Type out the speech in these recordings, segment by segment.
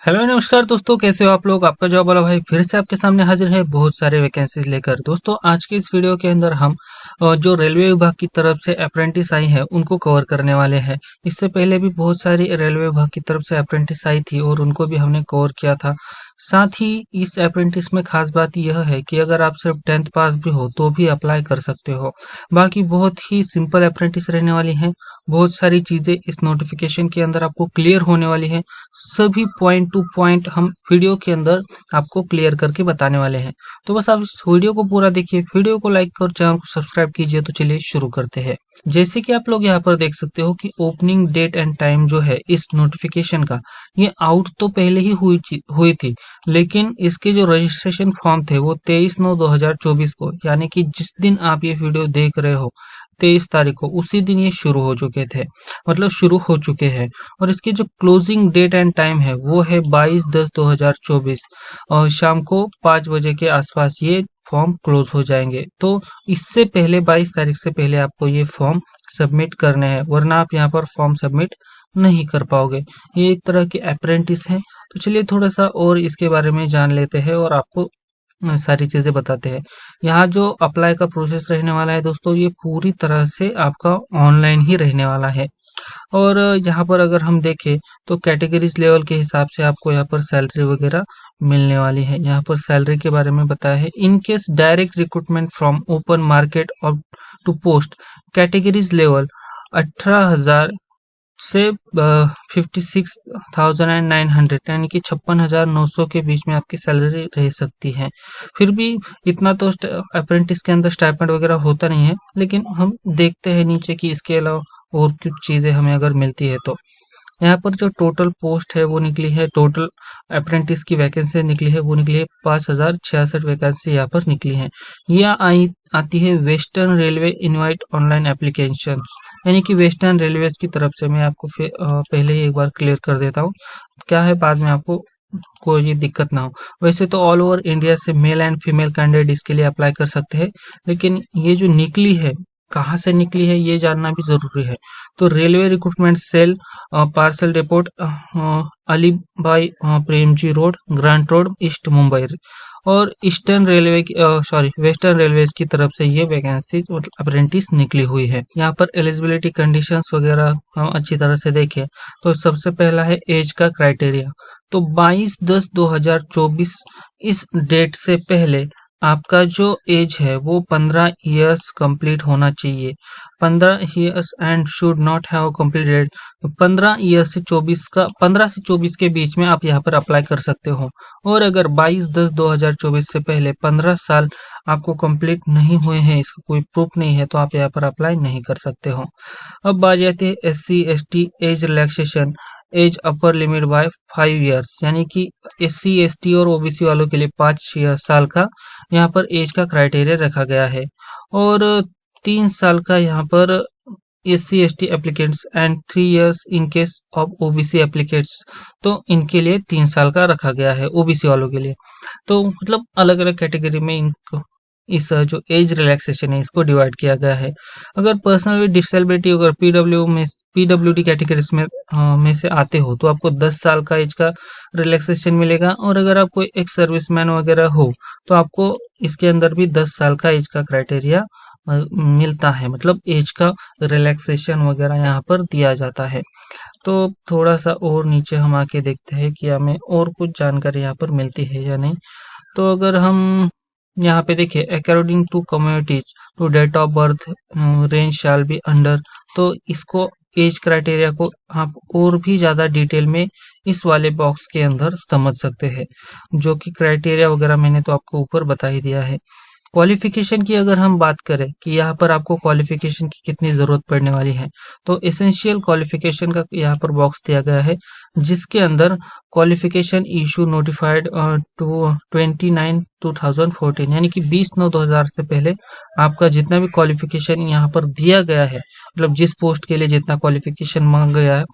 Hello नमस्कार दोस्तों, कैसे हो आप लोग। आपका जॉब वाला भाई फिर से आपके सामने हाजिर है बहुत सारे वैकेंसीज लेकर। दोस्तों आज के इस वीडियो के अंदर हम जो रेलवे विभाग की तरफ से अप्रेंटिस आई है उनको कवर करने वाले हैं। इससे पहले भी बहुत सारी रेलवे विभाग की तरफ से अप्रेंटिस आई थी और उनको भी हमने कवर किया था। साथ ही इस अप्रेंटिस में खास बात यह है कि अगर आप सिर्फ 10th पास भी हो तो भी अप्लाई कर सकते हो। बाकी बहुत ही सिंपल अप्रेंटिस रहने वाली है। बहुत सारी चीजें इस नोटिफिकेशन के अंदर आपको क्लियर होने वाली है। सभी पॉइंट टू पॉइंट हम वीडियो के अंदर आपको क्लियर करके बताने वाले हैं। तो बस आप इस वीडियो को पूरा देखिए, वीडियो को लाइक और चैनल को सब्सक्राइब कीजिए। तो चलिए शुरू करते हैं। जैसे कि आप लोग यहाँ पर देख सकते हो कि ओपनिंग डेट एंड टाइम जो है इस नोटिफिकेशन का, ये आउट तो पहले ही हुई थी, लेकिन इसके जो रजिस्ट्रेशन फॉर्म थे वो 23/9/2024 को, यानी कि जिस दिन आप ये वीडियो देख रहे हो 23 तारीख को, उसी दिन ये शुरू हो चुके थे, मतलब शुरू हो चुके हैं। और इसकी जो क्लोजिंग डेट एंड टाइम है वो है 22/10/2024 और शाम को 5 बजे के आसपास ये फॉर्म क्लोज हो जाएंगे। तो इससे पहले 22 तारीख से पहले आपको ये फॉर्म सबमिट करने हैं, वरना आप यहाँ पर फॉर्म सबमिट नहीं कर पाओगे। ये एक तरह के अप्रेंटिस हैं। तो चलिए थोड़ा सा और इसके बारे में जान लेते हैं और आपको सारी चीजें बताते हैं। यहाँ जो अप्लाई का प्रोसेस रहने वाला है दोस्तों, ये पूरी तरह से आपका ऑनलाइन ही रहने वाला है। और यहाँ पर अगर हम देखें तो कैटेगरीज लेवल के हिसाब से आपको यहाँ पर सैलरी वगैरह मिलने वाली है। यहाँ पर सैलरी के बारे में बताया है, in case direct recruitment from open market और टू पोस्ट कैटेगरीज लेवल 18,000 से 56,900, यानी कि 56,900 के बीच में आपकी सैलरी रह सकती है। फिर भी इतना तो अप्रेंटिस के अंदर स्टाइपेंड वगैरह होता नहीं है, लेकिन हम देखते हैं नीचे कि इसके अलावा और कुछ चीजें हमें अगर मिलती है तो यहाँ पर जो टोटल पोस्ट है वो निकली है, टोटल अप्रेंटिस की वैकेंसी निकली है वो निकली है 5,066 वैकेंसी यहाँ पर निकली है। यह आई आती है western railway invite online application, यानी कि वेस्टर्न रेलवे की तरफ से। मैं आपको पहले ही एक बार क्लियर कर देता हूँ, क्या है बाद में आपको कोई दिक्कत ना हो। वैसे तो ऑल ओवर इंडिया से मेल एंड फीमेल कैंडिडेट इसके लिए अप्लाई कर सकते हैं, लेकिन ये जो निकली है, कहाँ से निकली है ये जानना भी जरूरी है। तो railway recruitment cell, parcel depot, Alibhai Premji road, Grant road, east Mumbai और ईस्टर्न रेलवे की वेस्टर्न रेलवे की तरफ से ये वैकेंसी अप्रेंटिस निकली हुई है। यहाँ पर एलिजिबिलिटी कंडीशंस वगैरह हम अच्छी तरह से देखें तो सबसे पहला है एज का क्राइटेरिया। तो 22/10/2024 इस डेट से पहले आपका जो एज है वो 15 इयर्स कंप्लीट होना चाहिए। 15 years and should not have completed. 15 years से 24 का 15 से 24 के बीच में आप यहाँ पर अप्लाई कर सकते हो। और अगर 22/10/2024 से पहले 15 साल आपको कंप्लीट नहीं हुए हैं, इसका कोई प्रूफ नहीं है, तो आप यहाँ पर अप्लाई नहीं कर सकते हो। अब बात आती है SC/ST age relaxation, age upper limit by 5 years, यानी कि SC/ST और OBC वालों के लिए 5 साल का यहाँ पर एज का क्राइटेरिया रखा गया है। और 3 साल का यहाँ पर SC/ST applicants and 3 years in case of OBC applicants, तो इनके लिए 3 साल का रखा गया है OBC वालों के लिए। तो मतलब अलग अलग कैटेगरी में इनको इस जो एज रिलैक्सेशन है इसको डिवाइड किया गया है। अगर पर्सनल विद डिसेबिलिटी अगर PWD कैटेगरीज में से आते हो तो आपको 10 साल का एज का रिलैक्सेशन मिलेगा। और अगर आप कोई एक्स सर्विसमैन वगैरह हो तो आपको इसके अंदर भी 10 साल का एज का क्राइटेरिया मिलता है, मतलब एज का रिलैक्सेशन वगैरह यहाँ पर दिया जाता है। तो थोड़ा सा और नीचे हम आके देखते हैं कि हमें और कुछ जानकारी यहाँ पर मिलती है या नहीं। तो अगर हम यहाँ पे देखिए, according to communities to date of birth range shall be under, तो इसको एज क्राइटेरिया को आप और भी ज्यादा डिटेल में इस वाले बॉक्स के अंदर समझ सकते हैं, जो कि क्राइटेरिया वगैरह मैंने तो आपको ऊपर बता ही दिया है। क्वालिफिकेशन की अगर हम बात करें कि यहाँ पर आपको क्वालिफिकेशन की कितनी जरूरत पड़ने वाली है, तो एसेंशियल क्वालिफिकेशन का यहाँ पर बॉक्स दिया गया है, जिसके अंदर क्वालिफिकेशन इशू नोटिफाइड टू 29/2014, यानी कि 20/9/2000 से पहले आपका जितना भी क्वालिफिकेशन यहाँ पर दिया गया है, मतलब जिस पोस्ट के लिए जितना क्वालिफिकेशन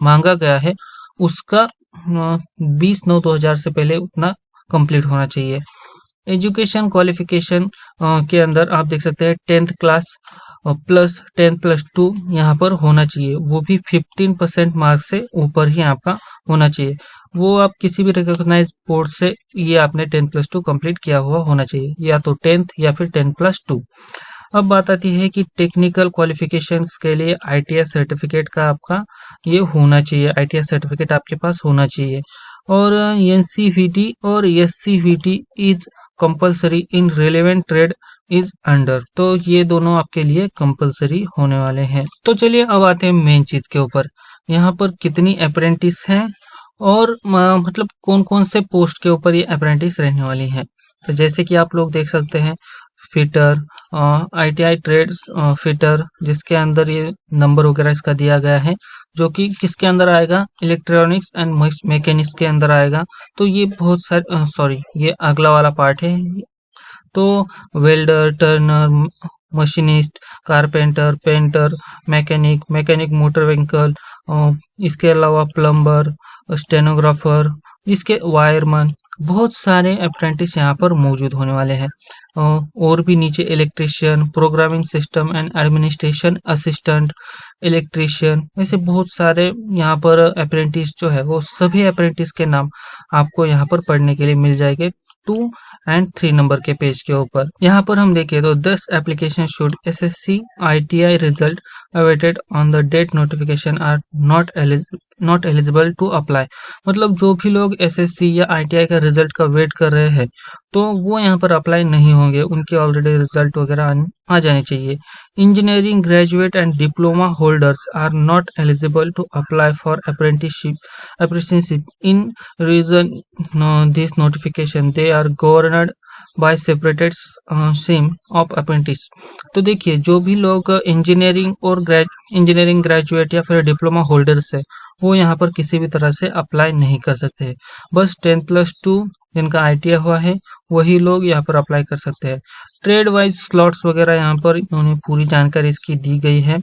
मांगा गया है उसका 20/9/2000 से पहले उतना कंप्लीट होना चाहिए। एजुकेशन क्वालिफिकेशन के अंदर आप देख सकते हैं 10th क्लास प्लस 10+2 यहाँ पर होना चाहिए, वो भी 15% मार्क्स से ऊपर ही आपका होना चाहिए। वो आप किसी भी रिकॉग्नाइज्ड बोर्ड से ये आपने 10+2 कंप्लीट किया हुआ होना चाहिए, या तो 10th या फिर 10+2। अब बात आती है कि टेक्निकल क्वालिफिकेशंस के लिए आईटीआई सर्टिफिकेट का आपका ये होना चाहिए, आईटीआई सर्टिफिकेट आपके पास होना चाहिए। और एनसीवीटी और SCVT is compulsory in relevant trade is under, तो ये दोनों आपके लिए कंपलसरी होने वाले हैं। तो चलिए अब आते हैं मेन चीज के ऊपर, यहाँ पर कितनी अप्रेंटिस हैं और मतलब कौन कौन से पोस्ट के ऊपर ये अप्रेंटिस रहने वाली हैं। तो जैसे कि आप लोग देख सकते हैं, फिटर, आईटीआई ट्रेड्स फिटर, जिसके अंदर ये नंबर वगैरह इसका दिया गया है, जो कि किसके अंदर आएगा, इलेक्ट्रॉनिक्स एंड मैकेनिक्स के अंदर आएगा। तो ये बहुत सारे सॉरी, ये अगला वाला पार्ट है। तो welder, Turner, machinist, carpenter, painter, mechanic, mechanic motor vehicle, इसके अलावा प्लम्बर, स्टेनोग्राफर, इसके वायरमैन, बहुत सारे अप्रेंटिस यहाँ पर मौजूद होने वाले हैं। और भी नीचे electrician, programming system and administration assistant, electrician, ऐसे बहुत सारे यहाँ पर अप्रेंटिस जो है, वो सभी अप्रेंटिस के नाम आपको यहाँ पर पढ़ने के लिए मिल जाएंगे 2 एंड 3 नंबर के पेज के ऊपर। यहाँ पर हम देखें तो 10 application should SSC ITI result awaited on the date notification are not eligible to apply. मतलब जो भी लोग एसएससी या आईटीआई का रिजल्ट का वेट कर रहे हैं, तो वो यहाँ पर अप्लाई नहीं होंगे, उनके ऑलरेडी रिजल्ट वगैरह आ जाने चाहिए। Engineering graduate and diploma holders are not eligible to apply for apprenticeship in reason this notification they are governed by separated sim of apprentice। तो देखिए, जो भी लोग इंजीनियरिंग ग्रेजुएट या फिर डिप्लोमा होल्डर्स है, वो यहाँ पर किसी भी तरह से अप्लाई नहीं कर सकते हैं। बस 10+2 जिनका आईटीआई हुआ है, वही लोग यहाँ पर अप्लाई कर सकते हैं। ट्रेड वाइज स्लॉट्स वगैरह यहाँ पर इन्होंने पूरी जानकारी इसकी दी गई है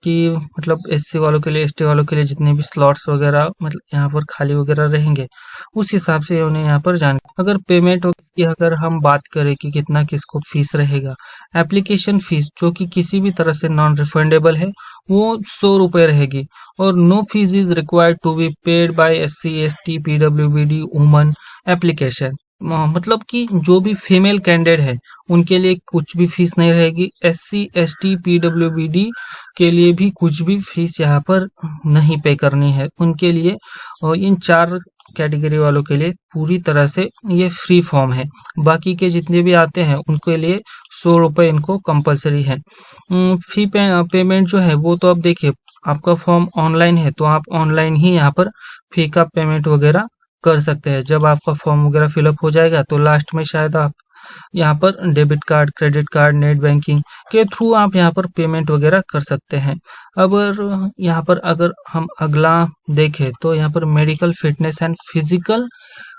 कि मतलब एससी वालों के लिए, एसटी वालों के लिए जितने भी स्लॉट्स वगैरह मतलब यहाँ पर खाली वगैरह रहेंगे, उस हिसाब से उन्हें यहाँ पर जान। अगर पेमेंट की अगर हम बात करें कि कितना किसको फीस रहेगा, एप्लीकेशन फीस जो कि किसी भी तरह से नॉन रिफंडेबल है, वो 100 रुपये रहेगी। और no fees is required to be paid by SC ST PWBD woman application. मतलब कि जो भी फीमेल कैंडिडेट है, उनके लिए कुछ भी फीस नहीं रहेगी। एससी एसटी पीडब्ल्यूबीडी के लिए भी कुछ भी फीस यहाँ पर नहीं पे करनी है उनके लिए। और इन 4 कैटेगरी वालों के लिए पूरी तरह से ये फ्री फॉर्म है। बाकी के जितने भी आते हैं उनके लिए 100 रुपये इनको कंपलसरी है। फी पेमेंट जो है वो तो अब देखिए, आपका फॉर्म ऑनलाइन है तो आप ऑनलाइन ही यहाँ पर फी का पेमेंट वगैरह कर सकते हैं। जब आपका फॉर्म वगैरह फिलअप हो जाएगा तो लास्ट में शायद आप यहाँ पर debit card, credit card, net banking के थ्रू आप यहाँ पर पेमेंट वगैरह कर सकते हैं। अब यहाँ पर अगर हम अगला देखें तो यहाँ पर medical fitness and physical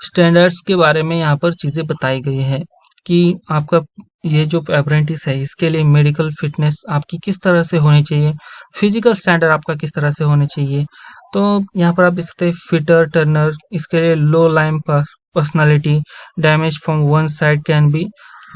standards के बारे में यहाँ पर चीज़ें बताई गई है कि आपका ये जो अप्रेंटिस है, इसके लिए मेडिकल फिटनेस आपकी किस तरह से होनी चाहिए, फिजिकल स्टैंडर्ड आपका किस तरह से होने चाहिए। तो यहाँ पर आप देख सकते हैं फिटर, टर्नर, इसके लिए low line personality, damage from one side can be,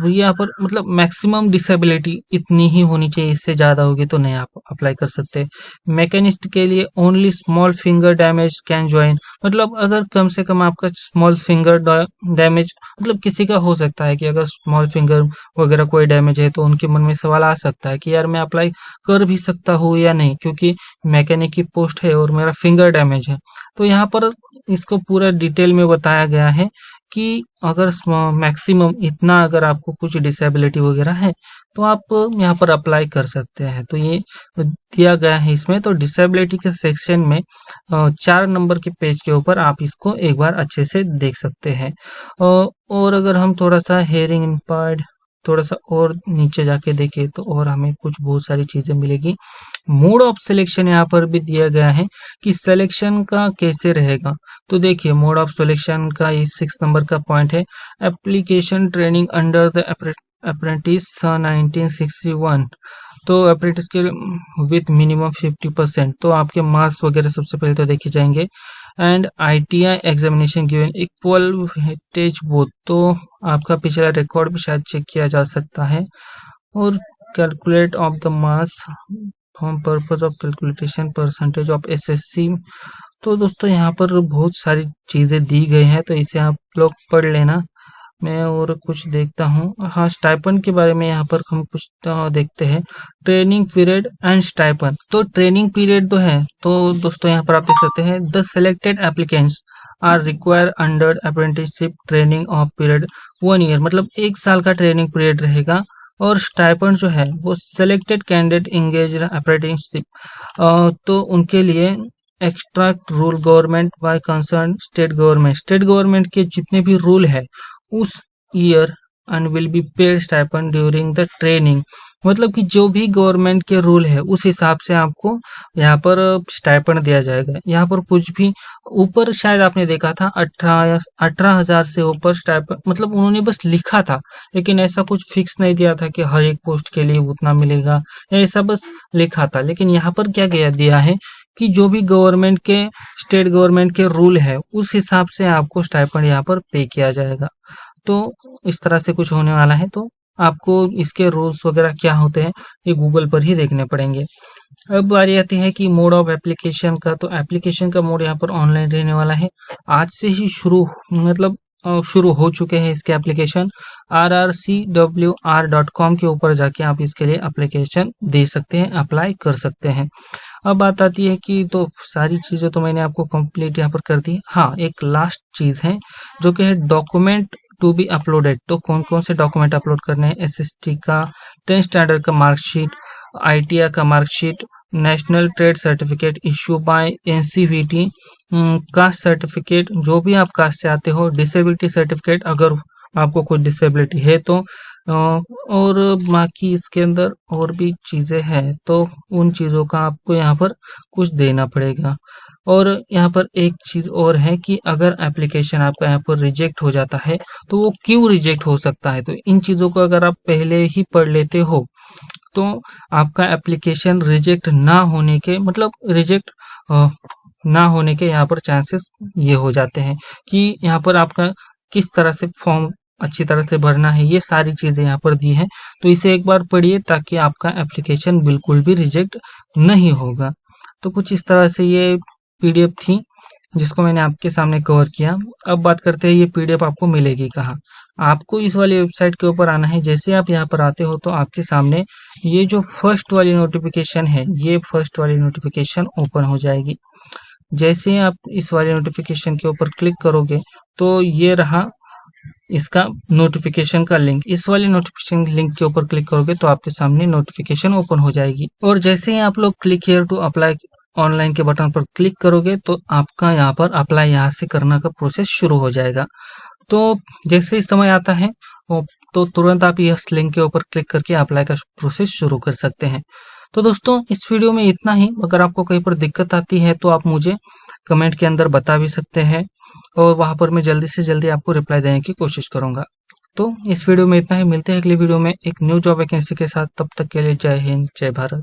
यहाँ पर मतलब मैक्सिमम डिसेबिलिटी इतनी ही होनी चाहिए, इससे ज़्यादा होगी तो नहीं आप अप्लाई कर सकते। मैकेनिस्ट के लिए only small finger damage can join, मतलब अगर कम से कम आपका स्मॉल फिंगर डैमेज, मतलब किसी का हो सकता है कि अगर स्मॉल फिंगर वगैरह कोई डैमेज है तो उनके मन में सवाल आ सकता है कि यार मैं अप्लाई कर भी सकता हूँ या नहीं, क्योंकि मैकेनिक की पोस्ट है और मेरा फिंगर डैमेज है। तो यहाँ पर इसको पूरा डिटेल में बताया गया है कि अगर मैक्सिमम इतना अगर आपको कुछ डिसेबिलिटी वगैरह है तो आप यहाँ पर अप्लाई कर सकते हैं। तो ये दिया गया है इसमें। तो डिसेबिलिटी के सेक्शन में 4 नंबर के पेज के ऊपर आप इसको एक बार अच्छे से देख सकते हैं। और अगर हम थोड़ा सा हेयरिंग इम्पेयर्ड थोड़ा सा और नीचे जाके देखें तो और हमें कुछ बहुत सारी चीजें मिलेगी। मोड ऑफ सिलेक्शन यहाँ पर भी दिया गया है कि सिलेक्शन का कैसे रहेगा। तो देखिए, मोड ऑफ सिलेक्शन का ये 6 नंबर का पॉइंट है, application training under the apprentice 1961। तो अप्रेंटिस के विथ मिनिमम 50%, तो आपके मार्क्स वगैरह सबसे पहले तो देखे जाएंगे। And ITI examination given equal weightage both, तो आपका पिछला रिकॉर्ड भी शायद चेक किया जा सकता है। और calculate of the mass for purpose of calculation percentage of SSC तो दोस्तों यहाँ पर बहुत सारी चीज़ें दी गई हैं, तो इसे आप लोग पढ़ लेना। मैं और कुछ देखता हूँ। हाँ, स्टाइपेंड के बारे में यहाँ पर हम कुछ देखते हैं। Training period and stipend. तो ट्रेनिंग पीरियड तो है, तो दोस्तों यहाँ पर आप देख सकते हैं, the selected applicants are require under apprenticeship training of period 1 year, मतलब 1 साल का ट्रेनिंग पीरियड रहेगा। और स्टाइपेंड जो है वो सिलेक्टेड कैंडिडेट इंगेज अप्रेंटिसशिप, तो उनके लिए extra rule government by concern state government के जितने भी रूल है उस year and will be paid stipend during the training, मतलब कि जो भी गवर्नमेंट के रूल है उस हिसाब से आपको यहाँ पर स्टाइपेंड दिया जाएगा। यहाँ पर कुछ भी ऊपर शायद आपने देखा था 18,000 से ऊपर स्टाइपेंड, मतलब उन्होंने बस लिखा था, लेकिन ऐसा कुछ फिक्स नहीं दिया था कि हर एक पोस्ट के लिए उतना मिलेगा, ऐसा बस लिखा था। लेकिन यहाँ पर क्या दिया है कि जो भी गवर्नमेंट के स्टेट गवर्नमेंट के रूल है उस हिसाब से आपको स्टाइपेंड यहाँ पर पे किया जाएगा। तो इस तरह से कुछ होने वाला है, तो आपको इसके रूल्स वगैरह क्या होते हैं ये गूगल पर ही देखने पड़ेंगे। अब बारी आती है कि मोड ऑफ एप्लीकेशन का। तो एप्लीकेशन का मोड यहाँ पर ऑनलाइन रहने वाला है। आज से ही शुरू, मतलब शुरू हो चुके हैं इसके एप्लीकेशन। rrcwr.com के ऊपर जाके आप इसके लिए एप्लीकेशन दे सकते हैं, अप्लाई कर सकते हैं। अब बात आती है कि तो सारी चीज़ें तो मैंने आपको कंप्लीट यहाँ पर कर दी। हाँ, एक लास्ट चीज़ है जो कि है डॉक्यूमेंट टू बी अपलोडेड। तो कौन कौन से डॉक्यूमेंट अपलोड करने हैं? एसएसटी का 10 स्टैंडर्ड का मार्कशीट, आईटीआई का marksheet, national trade certificate issue bye NCVT, caste certificate जो भी आप कास्ट से आते हो, डिसेबिलिटी सर्टिफिकेट अगर आपको कोई डिसेबिलिटी है तो, और बाकी इसके अंदर और भी चीज़ें हैं, तो उन चीज़ों का आपको यहाँ पर कुछ देना पड़ेगा। और यहाँ पर एक चीज़ और है कि अगर एप्लीकेशन आपका यहाँ पर रिजेक्ट हो जाता है तो वो क्यों रिजेक्ट हो सकता है, तो इन चीज़ों को अगर आप पहले ही पढ़ लेते हो तो आपका एप्लीकेशन रिजेक्ट ना होने के, मतलब रिजेक्ट ना होने के यहाँ पर चांसेस ये हो जाते हैं कि यहाँ पर आपका किस तरह से फॉर्म अच्छी तरह से भरना है, ये सारी चीज़ें यहाँ पर दी हैं। तो इसे एक बार पढ़िए ताकि आपका एप्लीकेशन बिल्कुल भी रिजेक्ट नहीं होगा। तो कुछ इस तरह से ये पीडीएफ थी जिसको मैंने आपके सामने कवर किया। अब बात करते हैं ये पीडीएफ आपको मिलेगी कहाँ। आपको इस वाली वेबसाइट के ऊपर आना है। जैसे आप यहाँ पर आते हो तो आपके सामने ये जो फर्स्ट वाली नोटिफिकेशन है, ये फर्स्ट वाली नोटिफिकेशन ओपन हो जाएगी। जैसे आप इस वाले नोटिफिकेशन के ऊपर क्लिक करोगे तो ये रहा इसका नोटिफिकेशन का लिंक। इस वाले नोटिफिकेशन लिंक के ऊपर क्लिक करोगे तो आपके सामने नोटिफिकेशन ओपन हो जाएगी। और जैसे ही आप लोग click here to apply online के बटन पर क्लिक करोगे तो आपका यहाँ पर अप्लाई यहाँ से करना का प्रोसेस शुरू हो जाएगा। तो जैसे ही समय आता है तो तुरंत आप इस लिंक के ऊपर क्लिक करके अप्लाई का प्रोसेस शुरू कर सकते हैं। तो दोस्तों इस वीडियो में इतना ही। अगर आपको कहीं पर दिक्कत आती है तो आप मुझे कमेंट के अंदर बता भी सकते हैं और वहां पर मैं जल्दी से जल्दी आपको रिप्लाई देने की कोशिश करूंगा। तो इस वीडियो में इतना ही। मिलते हैं अगली वीडियो में एक न्यू जॉब वैकेंसी के साथ। तब तक के लिए जय हिंद, जय भारत।